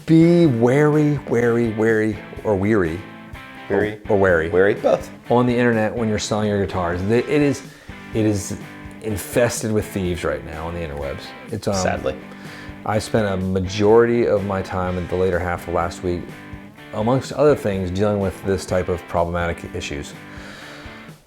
Be wary, or weary. Or wary. Wary, both. On the internet when you're selling your guitars. It is infested with thieves right now on the interwebs. It's Sadly. I spent a majority of my time in the later half of last week, amongst other things, dealing with this type of problematic issues.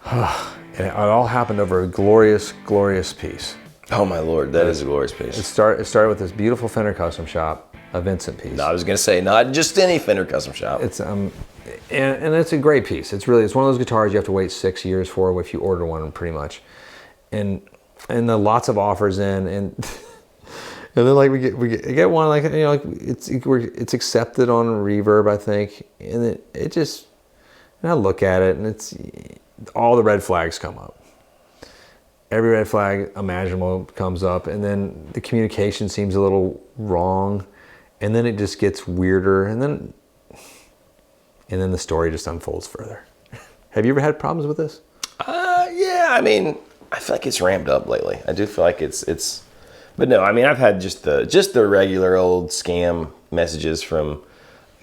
And it all happened over a glorious, glorious piece. Oh my Lord, that is a glorious piece. It started with this beautiful Fender custom shop, a Vincent piece. No, I was gonna say not just any Fender custom shop. It's and it's a great piece. It's one of those guitars you have to wait 6 years for if you order one, pretty much. And the lots of offers in and then like we get one like like it's accepted on Reverb, I think, and it just, and I look at it and it's all the red flags come up. Every red flag imaginable comes up, and then the communication seems a little wrong, and then it just gets weirder, and then the story just unfolds further. Have you ever had problems with this? Yeah, I mean, I feel like it's ramped up lately. I do feel like it's but no, I mean, I've had just the regular old scam messages from,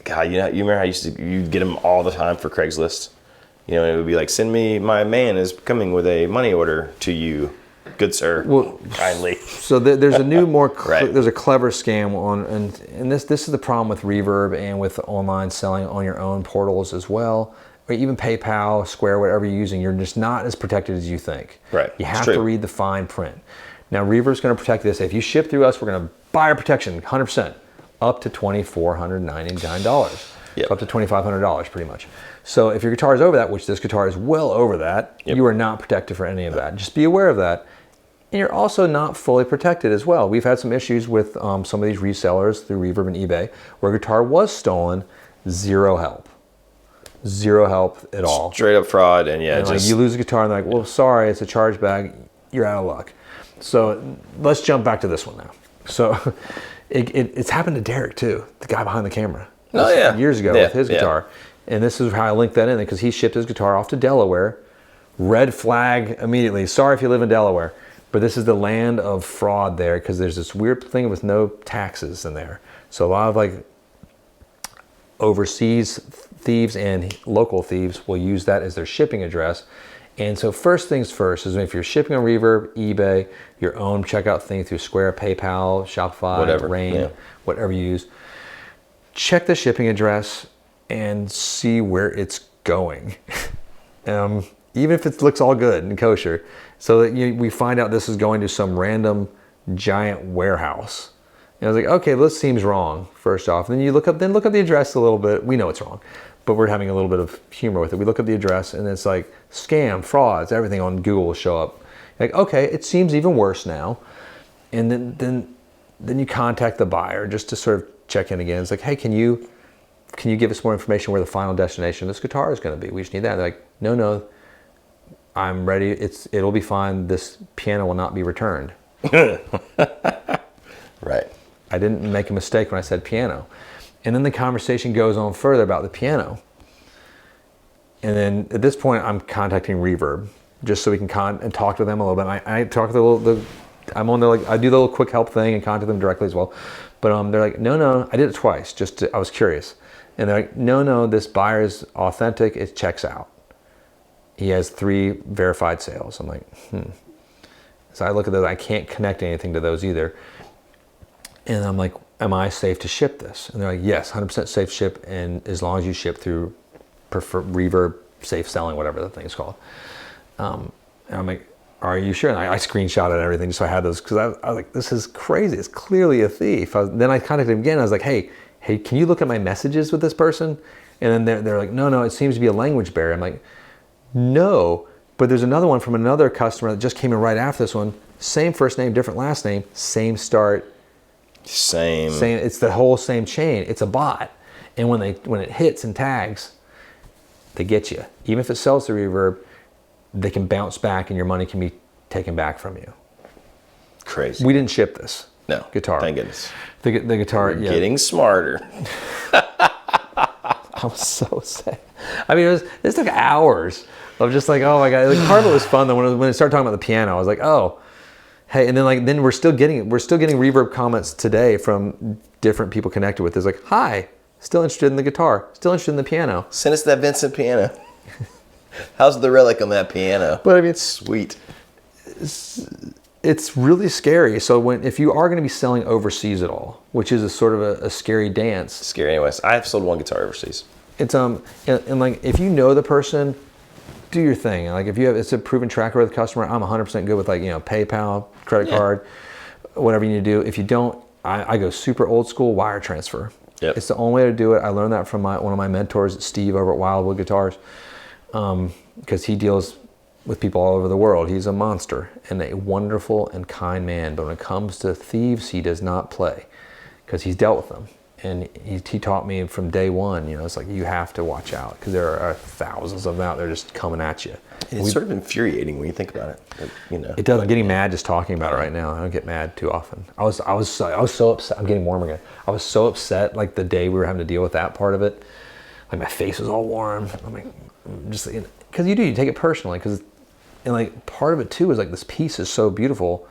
God, you remember how you'd get them all the time for Craigslist? It would be like, send me, my man is coming with a money order to you, good sir, kindly. So there's a new, more Right. There's a clever scam on, and this is the problem with Reverb and with online selling on your own portals as well, or even PayPal, Square, whatever you're using. You're just not as protected as you think. Right. You have to read the fine print. Now Reverb's going to protect this. If you ship through us, we're going to buy our protection 100%, up to $2,499. Yep. So up to $2,500 pretty much. So if your guitar is over that, which this guitar is well over that, Yep. you are not protected for any of that. Just be aware of that. And you're also not fully protected as well. We've had some issues with some of these resellers through Reverb and eBay where a guitar was stolen, zero help. Zero help at all. Straight up fraud, and And like you lose a guitar and they're like, well, sorry, it's a charge bag, you're out of luck. So let's jump back to this one now. So it's happened to Derek too, the guy behind the camera. Oh yeah. Years ago with his guitar. And this is how I linked that in, because he shipped his guitar off to Delaware. Red flag immediately. Sorry if you live in Delaware, but this is the land of fraud there, because there's this weird thing with no taxes in there. So a lot of like overseas thieves and local thieves will use that as their shipping address. And so first things first is, if you're shipping on Reverb, eBay, your own checkout thing through Square, PayPal, Shopify, Whatever, Rain, whatever you use, check the shipping address and see where it's going. Even if it looks all good and kosher, so that we find out this is going to some random giant warehouse. And I was like, okay, this seems wrong, first off. And then you look up the address a little bit. We know it's wrong, but we're having a little bit of humor with it. We look up the address and it's like scam, frauds, everything on Google will show up. Like, okay, it seems even worse now. And then you contact the buyer just to sort of check in again. It's like, hey, can you give us more information where the final destination of this guitar is going to be? We just need that. They're like, no, I'm ready. It'll be fine. This piano will not be returned. Right. I didn't make a mistake when I said piano. And then the conversation goes on further about the piano. And then at this point, I'm contacting Reverb just so we can and talk to them a little bit. I talk to I'm on there, like I do the little quick help thing and contact them directly as well. But they're like, no, I did it twice. I was curious. And they're like, no, this buyer is authentic. It checks out. He has 3 verified sales. I'm like, So I look at those. I can't connect anything to those either. And I'm like, am I safe to ship this? And they're like, yes, 100% safe ship. And as long as you ship through Reverb Safe Selling, whatever the thing is called. And I'm like, are you sure? And I screenshotted everything just so I had those, because I was like, this is crazy. It's clearly a thief. Then I contacted him again. I was like, hey, can you look at my messages with this person? And then they're like, no, it seems to be a language barrier. I'm like, no, but there's another one from another customer that just came in right after this one. Same first name, different last name, same start. Same. It's the whole same chain. It's a bot. And when it hits and tags, they get you. Even if it sells to Reverb, they can bounce back and your money can be taken back from you. Crazy. We didn't ship this. No. Guitar. Thank goodness. The guitar. We're getting smarter. I was so sad. I mean, this took hours of just like, oh my God. Like, part of it was fun though. When it started talking about the piano, I was like, oh, Hey, and then we're still getting Reverb comments today from different people connected with. It's like, hi, still interested in the guitar, still interested in the piano. Send us that Vincent piano. How's the relic on that piano? But I mean, Sweet. It's really scary. So if you are going to be selling overseas at all, which is a sort of a scary dance. Scary anyways. I have sold one guitar overseas. It's and like if you know the person, do your thing. Like if it's a proven track record with the customer, I'm 100% good with like, PayPal, credit card, whatever you need to do. If you don't, I go super old school wire transfer. Yep. It's the only way to do it. I learned that from one of my mentors, Steve over at Wildwood Guitars, because he deals with people all over the world. He's a monster and a wonderful and kind man. But when it comes to thieves, he does not play because he's dealt with them. And he taught me from day one, it's like you have to watch out because there are thousands of them out there just coming at you. It's sort of infuriating when you think about it. It does. I'm getting mad just talking about it right now. I don't get mad too often. I was so upset. I'm getting warm again. I was so upset like the day we were having to deal with that part of it. Like my face was all warm. I'm like, just because you take it personally and like part of it too is like this piece is so beautiful.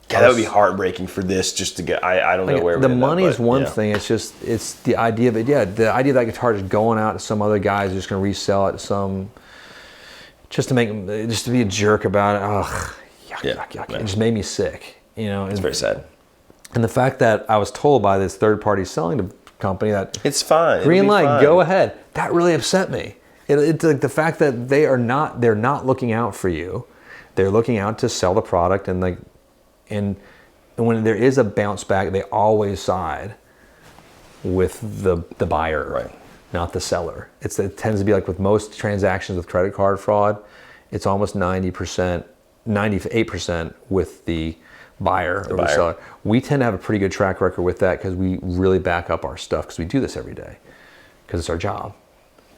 God, that would be heartbreaking for this just to get. I don't know where the money is one thing. It's the idea of it. Yeah, the idea of that guitar just going out to some other guys just going to resell it to some, just to be a jerk about it. Ugh, yuck. It just made me sick. It's very sad. And the fact that I was told by this third party selling company that it's fine, green light, go ahead. That really upset me. It's like the fact that they're not looking out for you. They're looking out to sell the product and when there is a bounce back, they always side with the buyer, right, not the seller. It tends to be like with most transactions with credit card fraud, it's almost 90%, 98% with the buyer or the seller. We tend to have a pretty good track record with that because we really back up our stuff because we do this every day because it's our job.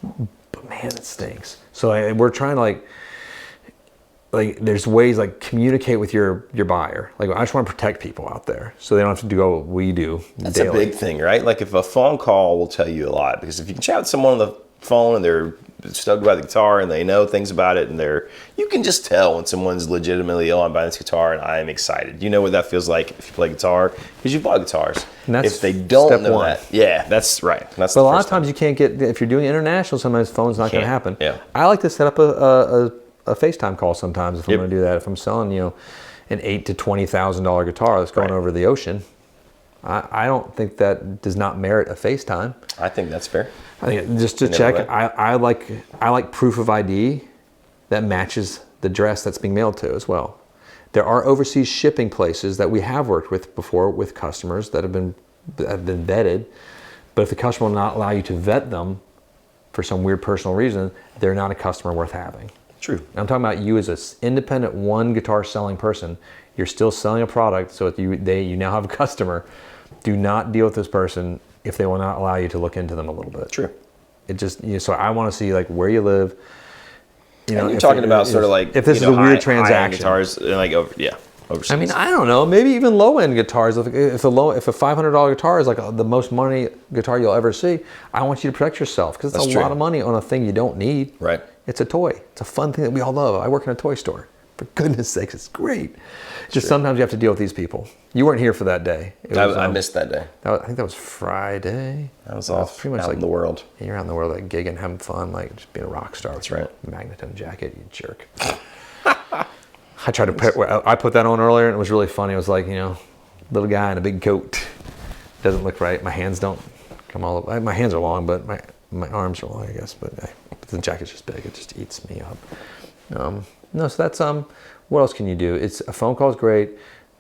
But man, it stinks. So we're trying to like there's ways like communicate with your buyer. Like I just want to protect people out there so they don't have to do what we do. That's daily. A big thing, right? Like if a phone call will tell you a lot, because if you can chat with someone on the phone and they're stoked about the guitar and they know things about it and you can just tell when someone's legitimately, I'm buying this guitar and I am excited. You know what that feels like if you play guitar because you bought guitars. And that's if they don't step know one. that, that's right. But a lot of times you can't get, if you're doing international, sometimes phone's not going to happen. Yeah. I like to set up a FaceTime call sometimes if I'm going to do that. If I'm selling, an $8,000 to $20,000 guitar that's going over the ocean, I don't think that does not merit a FaceTime. I think that's fair. I think just to check, I like proof of ID that matches the address that's being mailed to as well. There are overseas shipping places that we have worked with before with customers that have been vetted, but if the customer will not allow you to vet them for some weird personal reason, they're not a customer worth having. True. I'm talking about you as an independent one guitar selling person. You're still selling a product, so you now have a customer. Do not deal with this person if they will not allow you to look into them a little bit. True. It just so I want to see like where you live. You're talking about sort of like if this is a weird transaction. Guitars like overseas. I mean, I don't know. Maybe even low end guitars. If a $500 guitar is like the most money guitar you'll ever see, I want you to protect yourself because it's a lot of money on a thing you don't need. Right. It's a toy. It's a fun thing that we all love. I work in a toy store. For goodness sakes, it's great. Just sometimes you have to deal with these people. You weren't here for that day. I missed that day. I think that was Friday. I was off pretty much out like in the world. You're out in the world like gigging, having fun, like just being a rock star. That's right. Magnetone jacket, you jerk. I tried to I put that on earlier and it was really funny. It was like, little guy in a big coat. Doesn't look right. My hands don't come all up. My hands are long, but my arms are long, I guess. But the jacket's just big. It just eats me up. No, so that's what else can you do? A phone call is great.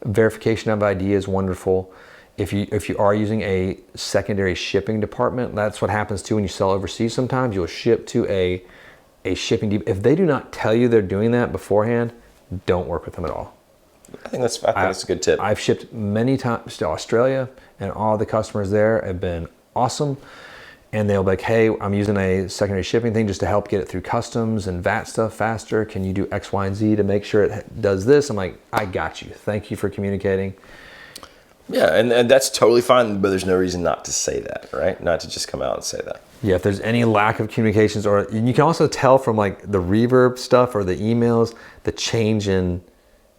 Verification of ID is wonderful. If you are using a secondary shipping department, that's what happens too when you sell overseas. Sometimes you'll ship to a shipping depot. If they do not tell you they're doing that beforehand, don't work with them at all. I think that's a good tip. I've shipped many times to Australia, and all the customers there have been awesome. And they'll be like, hey, I'm using a secondary shipping thing just to help get it through customs and VAT stuff faster. Can you do X, Y, and Z to make sure it does this? I'm like, I got you. Thank you for communicating. Yeah, and that's totally fine, but there's no reason not to say that, right? Not to just come out and say that. Yeah, if there's any lack of communications, and you can also tell from like the Reverb stuff or the emails, the change in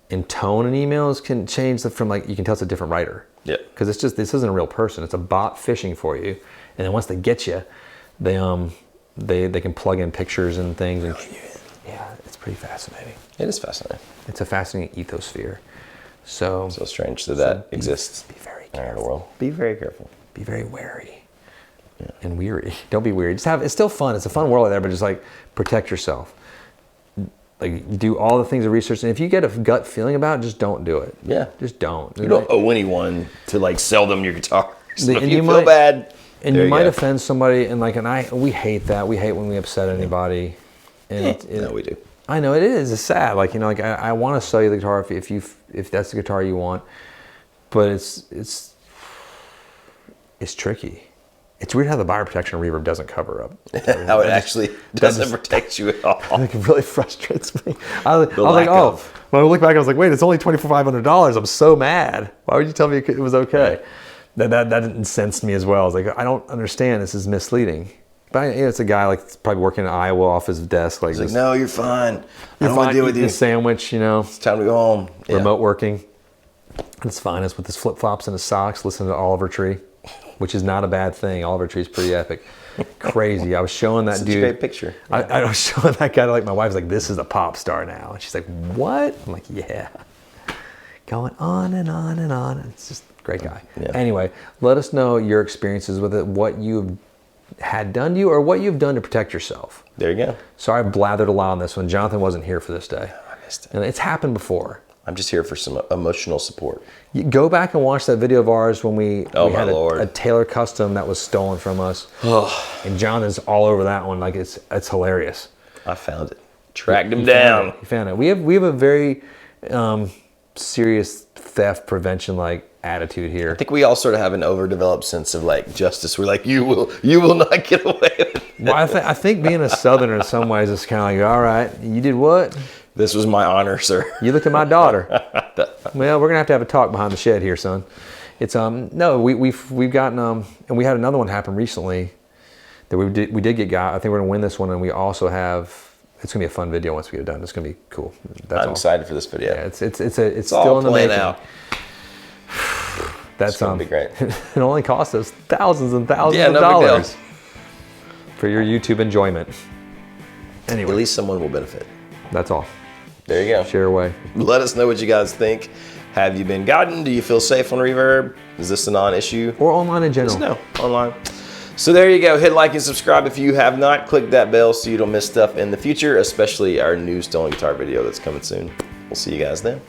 and tone in emails can change from like, you can tell it's a different writer. Yeah. Because it's just, this isn't a real person. It's a bot fishing for you. And then once they get you, they can plug in pictures and things. And yeah, it's pretty fascinating. It is fascinating. It's a fascinating ethosphere. So Strange that exists. Be very in our careful. world. Be very careful. Be very wary. And weary. Don't be weary. It's still fun. It's a fun world out there, but just like protect yourself. Like do all the things of research, and if you get a gut feeling about it, just don't do it. Yeah. Just don't. You don't owe anyone to like sell them your guitar. So if And you you feel might- bad, And there you might go. offend somebody, and we hate that. We hate when we upset anybody. And No, we do. I know it is. It's sad. Like, you know, like I want to sell you the guitar if that's the guitar you want, but it's tricky. It's weird how the buyer protection of Reverb doesn't cover up. How it actually doesn't protect you at all. Like, it really frustrates me. I was like, lack oh, of. when I look back, I was like, wait, it's only $2,500. I'm so mad. Why would you tell me it was okay? That incensed me as well. I was like, I don't understand. This is misleading. But you know, it's a guy like probably working in Iowa off his desk. Like, He's like, no, you're fine. I don't want fine, to deal with eating you. a sandwich, you know, It's time to go home. Yeah. remote working. It's fine. It's with his flip flops and his socks, listening to Oliver Tree, which is not a bad thing. Oliver Tree's pretty epic. Crazy. I was showing that Such dude. a great picture. I was showing that guy to like my wife's like, this is a pop star now. And she's like, what? I'm like, yeah. Going on and on and on. It's just a great guy. Yeah. Anyway, let us know your experiences with it, what you've had done to you or what you've done to protect yourself. There you go. Sorry I blathered a lot on this one. Jonathan wasn't here for this day. I missed it. And it's happened before. I'm just here for some emotional support. You go back and watch that video of ours when we Oh, had my Lord. a Taylor custom that was stolen from us. And Jonathan's all over that one. Like it's hilarious. I found it. Tracked him down. You found it. We have a very serious theft prevention like attitude here. I think we all sort of have an overdeveloped sense of like justice. We're like, you will not get away with it. Well, I think being a Southerner in some ways is kind of like, all right, you did what? This was my honor, sir. You looked at my daughter. Well, we're gonna have a talk behind the shed here, son. It's no, we've gotten and we had another one happen recently that we did get got. I think we're gonna win this one, and we also have. It's gonna be a fun video once we get it done. It's gonna be cool. That's I'm all. excited for this video. Yeah, it's all still in the playing making. out. That's It's gonna be great. It only cost us thousands and thousands of no big deal. dollars for your YouTube enjoyment. Anyway, At least someone will benefit. that's all. There you go. Share away. Let us know what you guys think. Have you been gotten? Do you feel safe on Reverb? Is this a non-issue? Or online in general. No, online. So there you go. Hit like and subscribe if you have not. Click that bell so you don't miss stuff in the future, especially our new stolen guitar video that's coming soon. We'll see you guys then.